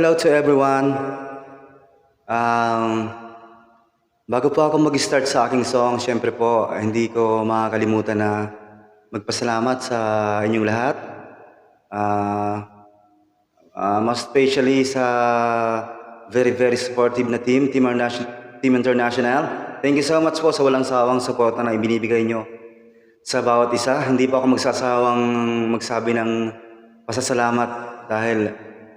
hello to everyone. Um, Bago po ako mag-start sa aking song, syempre po, hindi ko makakalimutan na magpasalamat sa inyong lahat. Most especially sa very supportive na Team International. Thank you so much po sa walang sawang suporta na ibinibigay nyo sa bawat isa. Hindi po ako magsasawang magsabi ng pasasalamat dahil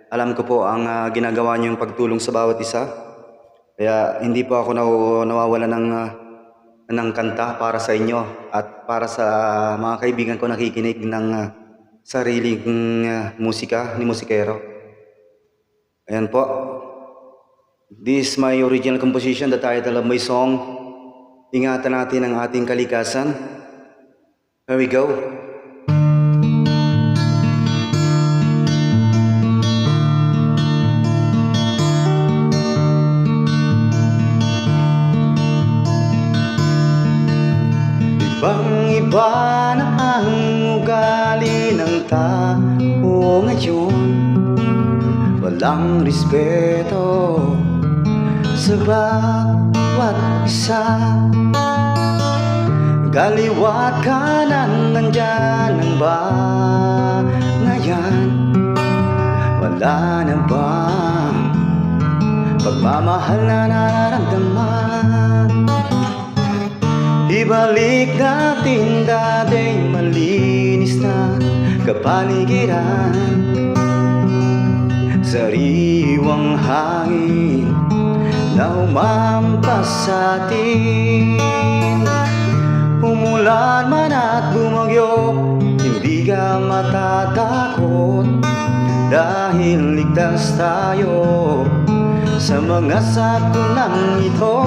alam ko po ang ginagawa nyo yung pagtulong sa bawat isa. Kaya hindi po ako nawawala ng kanta para sa inyo at para sa mga kaibigan ko nakikinig ng sariling musika ni musikero. Ayan po. This is my original composition, the title of my song, Ingatan Natin ang Ating Kalikasan. Here we go. Ibang-iba na ang ugali ng tao ngayon. Walang respeto sa bawat isa. Kaliwat kanan nandyan ang bangayan. Wala na bang pagmamahal na nararamdaman? Ibalik natin dating malinis na kapaligiran. Sariwang hangin na humampas sa atin. Umulan man at bumagyo, hindi ka matatakot, dahil ligtas tayo sa mga sakunang ito.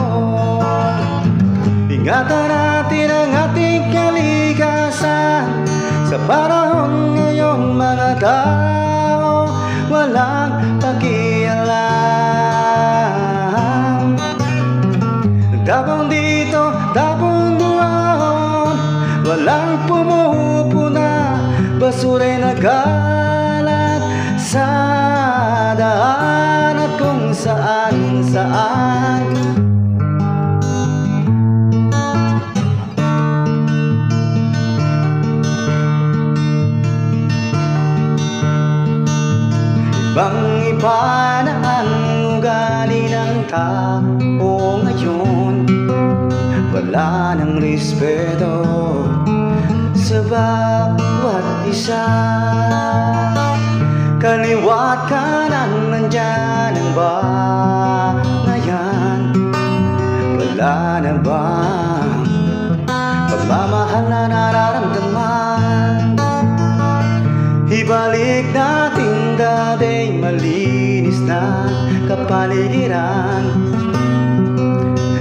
Ingatan natin ang ating kalikasan. Sa panahon ngayon, mga tao walang pakialam. Tapon dito, tapon doon, walang pumupuna, basura'y nagkalat sa daan at kung saan-saan. Ibang-iba na ang ugali ng tao ngayon. Wala ng respeto sa bawat isa. Kaliwat kanan nandyan ang bangayan. Wala na bang pagmamahal na nararamdaman? Ibalik natin dating malinis na kapaligiran.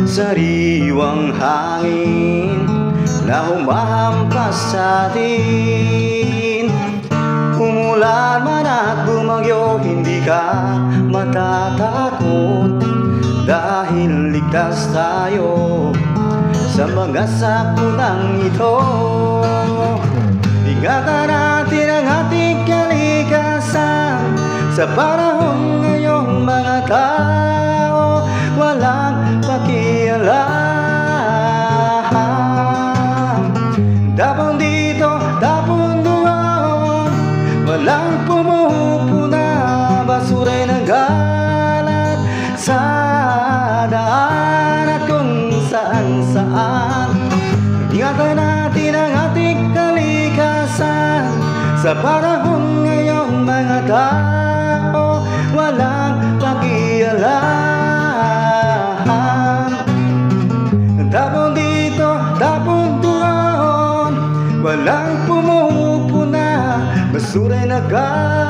Sariwang hangin na humahampas sa atin. Umulan man at bumagyo, hindi ka matatakot, dahil ligtas tayo sa mga sakunang ito. Ingatan natin ang ating kalikasan. Sa panahon ngayon, mga tao walang pakialam. Tapon dito, tapon doon, walang pumupuna, basura'y nagkalat sa daan at kung saan-saan. Ingatan natin ang ating kalikasan. Sa panahon ngayon, mga tao walang pakialam. Tapon dito, tapon doon, walang pumupuna, basura'y nagkalat